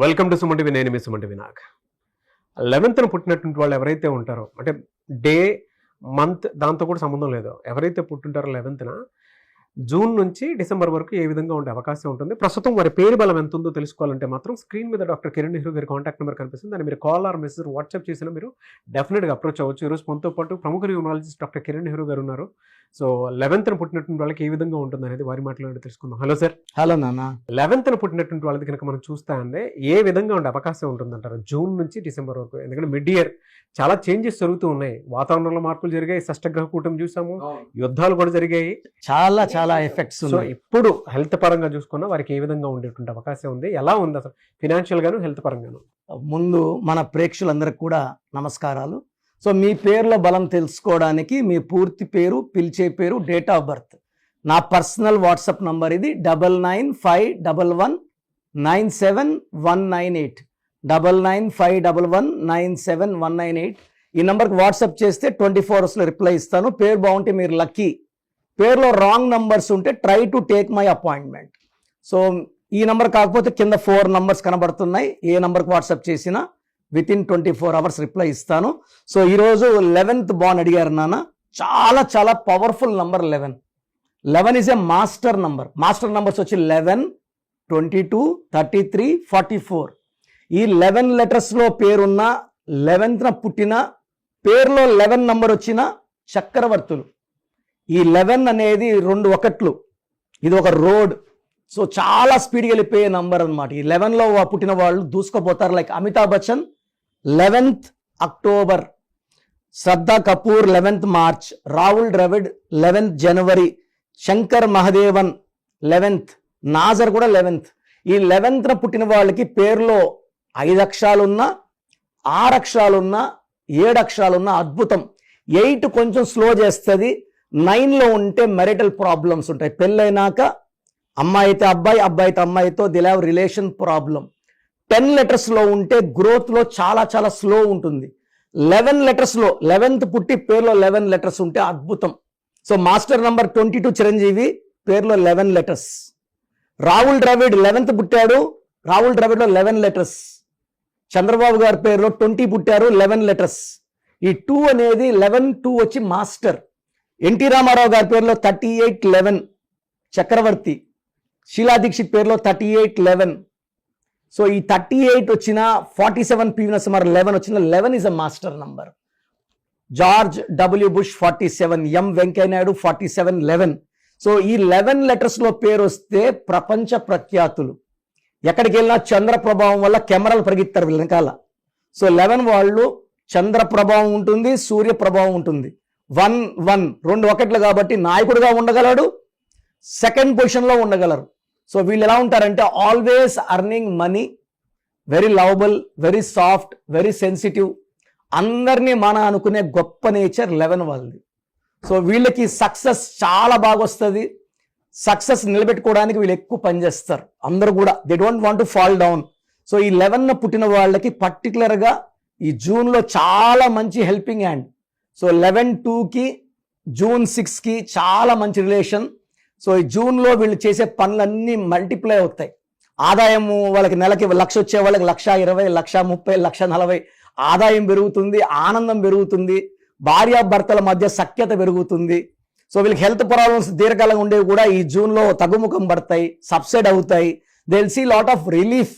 Welcome to Suman TV. నేను మీ Suman TV. నాకు 11th పుట్టినటువంటి వాళ్ళు ఎవరైతే ఉంటారో, అంటే డే మంత్ దాంతో కూడా సంబంధం లేదు, ఎవరైతే పుట్టుంటారో 11th జూన్ నుంచి డిసెంబర్ వరకు ఏ విధంగా ఉండే అవకాశం ఉంటుంది. ప్రస్తుతం వారి పేరు బలం ఎంత ఉందో తెలుసుకోవాలంటే మాత్రం స్క్రీన్ మీద డాక్టర్ కిరణ్ నెహ్రూ గారి కాంటాక్ట్ నెంబర్ కనిపిస్తుంది. దాన్ని మీరు కాల్ ఆర్ మెసేజ్ వాట్సాప్ చేసినా మీరు డెఫినెట్గా అప్రోచ్ అవ్వచ్చు. ఈరోజు మనతో పాటు ప్రముఖ న్యూమరాలజిస్ట్ డాక్టర్ కిరణ్ నెహ్రూ గారు ఉన్నారు. సో 11th పుట్టినటువంటి వాళ్ళకి ఏ విధంగా ఉంటుంది అనేది వారి మాటలు తెలుసుకుందాం. Hello sir. హలో నాన్న. 11th పుట్టినటువంటి వాళ్ళది కనుక మనం చూస్తా అంటే ఏ విధంగా ఉండే అవకాశం ఉంటుందంటారు జూన్ నుంచి డిసెంబర్ వరకు? ఎందుకంటే మిడ్ ఇయర్ చాలా చేంజెస్ జరుగుతూ ఉన్నాయి, వాతావరణంలో మార్పులు జరిగాయి, షష్టగ్రహ కూటమి చూసాము, యుద్ధాలు కూడా జరిగాయి, చాలా చాలా ఎఫెక్ట్స్. సో ఇప్పుడు హెల్త్ పరంగా చూసుకున్నా వారికి ఏ విధంగా ఉండేటువంటి అవకాశం ఉంది, ఎలా ఉంది అసలు ఫినాన్షియల్ గాను హెల్త్ పరంగాను? ముందు మన ప్రేక్షకులందరికీ కూడా నమస్కారాలు. సో మీ పేర్ల బలం తెలుసుకోవడానికి మీ పూర్తి పేరు, పిలిచే పేరు, డేట్ ఆఫ్ బర్త్, నా పర్సనల్ వాట్సాప్ నంబర్ ఇది 9951197198 9951197198. ఈ నెంబర్కి వాట్సాప్ చేస్తే 24 అవర్స్లో రిప్లై ఇస్తాను. పేరు బాగుంటే మీరు లక్కీ. పేరులో రాంగ్ నంబర్స్ ఉంటే try to take my appointment. So ఈ నెంబర్ కాకపోతే కింద 4 నంబర్స్ కనబడుతున్నాయి, ఏ నెంబర్కి వాట్సాప్ చేసినా వితిన్ 24 అవర్స్ రిప్లై ఇస్తాను. సో ఈరోజు 11th బాన్ అడిగారు నాన్న. చాలా చాలా powerful number 11. 11 is a master number. Master numbers వచ్చి 11, 22, 33, 44. ఈ 11 లెటర్స్లో పేరున్న 11th పుట్టిన పేరులో 11 నంబర్ వచ్చిన చక్రవర్తులు. ఈ 11 అనేది 2 ఒకట్లు, ఇది ఒక రోడ్. సో చాలా స్పీడ్గా వెళ్ళిపోయే నంబర్ అనమాట. ఈ 11లో పుట్టిన వాళ్ళు దూసుకుపోతారు. Like Amitabh Bachchan 11th October, Shraddha Kapoor 11th March, Rahul Dravid 11th జనవరి, శంకర్ మహదేవన్ 11th, నాజర్ కూడా 11th. ఈ 11th పుట్టిన వాళ్ళకి పేరులో 5 అక్షరాలున్నా, 6 అక్షరాలున్నా, 7 అక్షరాలున్నా అద్భుతం. 8 కొంచెం స్లో చేస్తుంది. 9లో ఉంటే మెరిటల్ ప్రాబ్లమ్స్ ఉంటాయి. పెళ్ళైనాక అమ్మాయి అయితే అబ్బాయి, అబ్బాయి అయితే అమ్మాయితో దిల్ హ్యావ్ రిలేషన్ ప్రాబ్లం. 10 లెటర్స్లో ఉంటే గ్రోత్లో చాలా చాలా స్లో ఉంటుంది. 11 లెటర్స్లో 11th పుట్టి పేరులో 11 లెటర్స్ ఉంటే అద్భుతం. సో మాస్టర్ నంబర్ 22 చిరంజీవి, పేరులో 11 లెటర్స్. రాహుల్ ద్రవిడ్ 11th పుట్టాడు, రాహుల్ ద్రవిడ్లో 11 లెటర్స్. చంద్రబాబు గారి పేరులో 20 పుట్టారు, 11 లెటర్స్. ఈ 2 అనేది 11-2 వచ్చి మాస్టర్. ఎన్టీ రామారావు గారి పేరులో 38-11 చక్రవర్తి. షీలా దీక్షిత్ పేరులో 38-11. సో ఈ 38 వచ్చిన 47 పివి నరసింహారావు 11 వచ్చిన 11 is a master number. George W bush 47, M Venkaiah Naidu 47-11. So ఈ 11 లెటర్స్లో పేరు వస్తే ప్రపంచ ప్రఖ్యాతులు. ఎక్కడికి వెళ్ళినా చంద్ర ప్రభావం వల్ల కెమెరాలు పరిగెత్తారు వెనకాల. సో 11 వాళ్ళు చంద్ర ప్రభావం ఉంటుంది, సూర్య ప్రభావం ఉంటుంది. 1-1 2 ఒకట్లు కాబట్టి నాయకుడిగా ఉండగలడు, సెకండ్ పొజిషన్లో ఉండగలరు. సో వీళ్ళు ఎలా ఉంటారంటే always earning money, very lovable, very soft, very sensitive, అందరినీ మన అనుకునే గొప్ప నేచర్ 11 వాళ్ళది. సో వీళ్ళకి సక్సెస్ చాలా బాగా వస్తుంది. సక్సెస్ నిలబెట్టుకోవడానికి వీళ్ళు ఎక్కువ పనిచేస్తారు. అందరూ కూడా they don't want to fall down. So ఈ 11 పుట్టిన వాళ్ళకి పర్టికులర్గా ఈ జూన్లో చాలా మంచి హెల్పింగ్ హ్యాండ్. సో 11-2కి జూన్ 6కి చాలా మంచి రిలేషన్. సో ఈ జూన్లో వీళ్ళు చేసే పనులన్నీ మల్టిప్లై అవుతాయి. ఆదాయము వాళ్ళకి నెలకి 1,00,000 వచ్చే వాళ్ళకి 1,20,000, 1,30,000, 1,40,000 ఆదాయం పెరుగుతుంది, ఆనందం పెరుగుతుంది, భార్యాభర్తల మధ్య సఖ్యత పెరుగుతుంది. సో వీళ్ళకి హెల్త్ ప్రాబ్లమ్స్ దీర్ఘకాలంగా ఉండేవి కూడా ఈ జూన్లో తగ్గుముఖం పడతాయి, సబ్సైడ్ అవుతాయి. They will see lot of relief.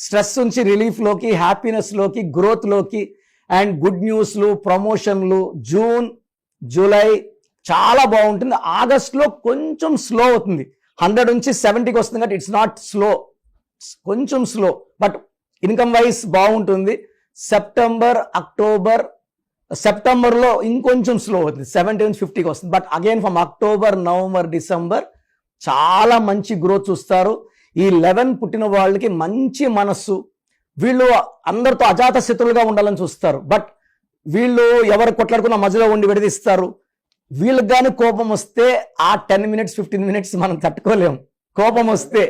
Stress నుంచి రిలీఫ్లోకి, హ్యాపీనెస్లోకి, గ్రోత్లోకి అండ్ గుడ్ న్యూస్లు, ప్రమోషన్లు. జూన్, జూలై చాలా బాగుంటుంది. ఆగస్ట్లో కొంచెం స్లో అవుతుంది, 100 నుంచి 70కి వస్తుంది కాబట్టి ఇట్స్ నాట్ స్లో, కొంచెం స్లో, బట్ ఇన్కమ్ వైజ్ బాగుంటుంది. సెప్టెంబర్, అక్టోబర్, సెప్టెంబర్లో ఇంకొంచెం స్లో అవుతుంది, 70 నుంచి 50కి వస్తుంది. But again from October, November, December చాలా మంచి గ్రోత్ చూస్తారు. ఈ 11 పుట్టిన వాళ్ళకి మంచి మనస్సు. వీళ్ళు అందరితో అజాత శత్రులుగా ఉండాలని చూస్తారు, బట్ వీళ్ళు ఎవరు కొట్లాడుకున్న మధ్యలో ఉండి విడదీస్తారు. వీళ్ళకి కానీ కోపం వస్తే ఆ 10 మినిట్స్ 15 మినిట్స్ మనం తట్టుకోలేము. కోపం వస్తే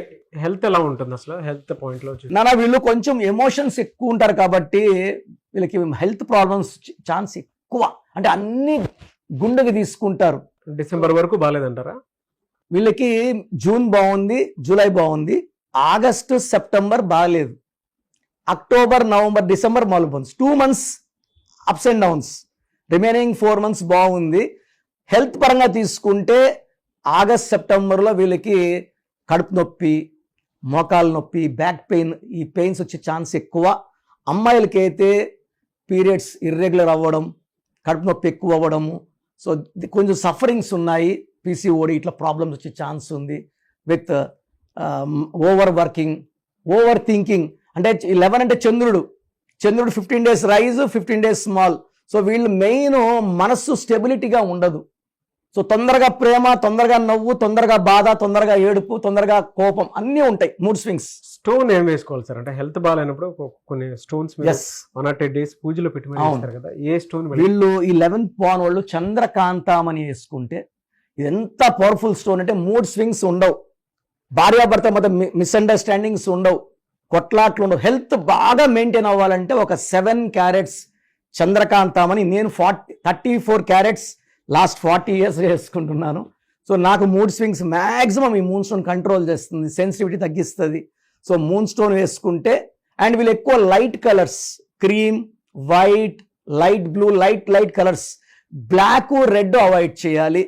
హెల్త్ ఎలా ఉంటుంది అసలు? హెల్త్ పాయింట్లో నానా వీళ్ళు కొంచెం ఎమోషన్స్ ఎక్కువ ఉంటారు కాబట్టి వీళ్ళకి హెల్త్ ప్రాబ్లమ్స్ ఛాన్స్ ఎక్కువ. అంటే అన్ని గుండెకి తీసుకుంటారు. డిసెంబర్ వరకు బాగాలేదంటారా? వీళ్ళకి జూన్ బాగుంది, జూలై బాగుంది, ఆగస్టు, సెప్టెంబర్ బాగలేదు. October, November, December 4 months, 2 months ups and downs, remaining 4 months బాగుంది. హెల్త్ పరంగా తీసుకుంటే ఆగస్ట్, సెప్టెంబర్లో వీళ్ళకి కడుపు నొప్పి, మోకాలు నొప్పి, బ్యాక్ పెయిన్, ఈ పెయిన్స్ వచ్చే ఛాన్స్ ఎక్కువ. అమ్మాయిలకి అయితే పీరియడ్స్ ఇర్రెగ్యులర్ అవ్వడం, కడుపు నొప్పి ఎక్కువ అవ్వడము, సో కొంచెం సఫరింగ్స్ ఉన్నాయి. పీసీఓడి ఇట్లా ప్రాబ్లమ్స్ వచ్చే ఛాన్స్ ఉంది. With over working, over thinking. అంటే 11 అంటే చంద్రుడు 15 days rise, 15 days small. So వీళ్ళు మెయిన్ మనస్సు స్టెబిలిటీగా ఉండదు. సో తొందరగా ప్రేమ, తొందరగా నవ్వు, తొందరగా బాధ, తొందరగా ఏడుపు, తొందరగా కోపం అన్నీ ఉంటాయి. Mood swings. స్టోన్ ఏం వేసుకోవాలి సార్? అంటే హెల్త్ బాగాలేనప్పుడు కొన్ని స్టోన్స్ 1 or 10 days పూజలో పెట్టి వేస్తారు కదా, ఏ స్టోన్? వీళ్ళు ఈ 11th pawn వాళ్ళు చంద్రకాంతామని వేసుకుంటే ఇది ఎంత పవర్ఫుల్ స్టోన్ అంటే మూడ్ స్వింగ్స్ ఉండవు, భార్యాభర్త మధ్య మిస్అండర్స్టాండింగ్స్ ఉండవు, కొట్లాట్లు ఉండవు. హెల్త్ బాగా మెయింటైన్ అవ్వాలంటే ఒక 7 carats చంద్రకాంతామని, నేను 34 carats లాస్ట్ 40 years వేసుకుంటున్నాను. సో నాకు మూడ్ స్వింగ్స్ మ్యాక్సిమం ఈ మూన్ స్టోన్ కంట్రోల్ చేస్తుంది, సెన్సిటివిటీ తగ్గిస్తుంది. సో మూన్ స్టోన్ వేసుకుంటే, అండ్ వీళ్ళు ఎక్కువ light colours, cream, white, light blue, light colours, black, red avoid చేయాలి.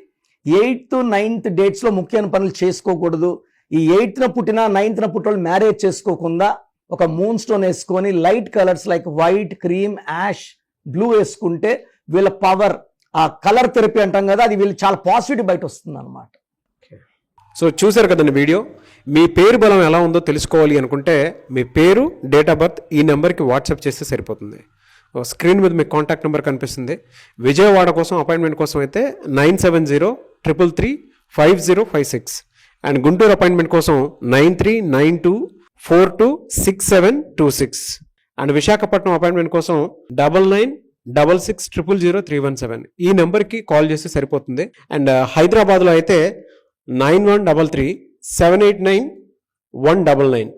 8th, 9th డేట్స్లో ముఖ్యమైన పనులు చేసుకోకూడదు. ఈ 8th పుట్టిన 9th పుట్టిన మ్యారేజ్ చేసుకోకుండా ఒక మూన్ స్టోన్ వేసుకొని light colours like white, cream, ash, blue వేసుకుంటే వీళ్ళ పవర్, ఆ కలర్ థెరపీ అంటాం కదా, అది వీళ్ళు చాలా పాజిటివిటీ బయట వస్తుంది అనమాట. సో చూసారు కదండి వీడియో. మీ పేరు బలం ఎలా ఉందో తెలుసుకోవాలి అనుకుంటే మీ పేరు, డేట్ ఆఫ్ బర్త్ ఈ నెంబర్కి వాట్సాప్ చేస్తే సరిపోతుంది. స్క్రీన్ మీద మీకు కాంటాక్ట్ నెంబర్ కనిపిస్తుంది. విజయవాడ కోసం అపాయింట్మెంట్ కోసం అయితే 9703335056, అండ్ గుంటూరు అపాయింట్మెంట్ కోసం 9392426726, అండ్ విశాఖపట్నం అపాయింట్మెంట్ కోసం 9966000317 ఈ నెంబర్కి కాల్ చేస్తే సరిపోతుంది. అండ్ హైదరాబాద్లో అయితే 9133789199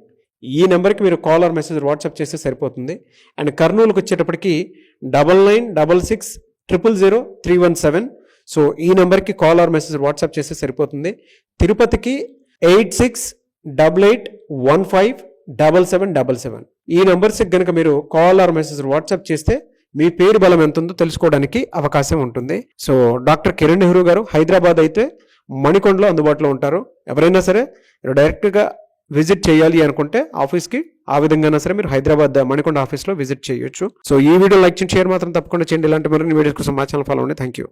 ఈ నెంబర్కి మీరు కాల్ ఆర్ మెసేజ్ వాట్సాప్ చేస్తే సరిపోతుంది. అండ్ కర్నూలుకి వచ్చేటప్పటికి 9966000317, సో ఈ నెంబర్కి కాల్ ఆర్ మెసేజ్ వాట్సాప్ చేస్తే సరిపోతుంది. తిరుపతికి 8688157777 ఈ నెంబర్స్కి కనుక మీరు కాల్ ఆర్ మెసేజ్ వాట్సాప్ చేస్తే మీ పేరు బలం ఎంత ఉందో తెలుసుకోవడానికి అవకాశం ఉంటుంది. సో డాక్టర్ కిరణ్ నెహ్రూ గారు హైదరాబాద్ అయితే మణికొండలో అందుబాటులో ఉంటారు. ఎవరైనా సరే డైరెక్ట్గా విజిట్ చేయాలి అనుకుంటే ఆఫీస్కి, ఆ విధంగా సరే మీరు హైదరాబాద్ మణికొండ ఆఫీస్లో విజిట్ చేయొచ్చు. సో ఈ వీడియో లైక్ చేయండి, షేర్ మాత్రం తప్పకుండా చేయండి. ఇలాంటి మరిన్ని వీడియోస్ కోసం మా ఛానల్ ఫాలో అవ్వండి. Thank you.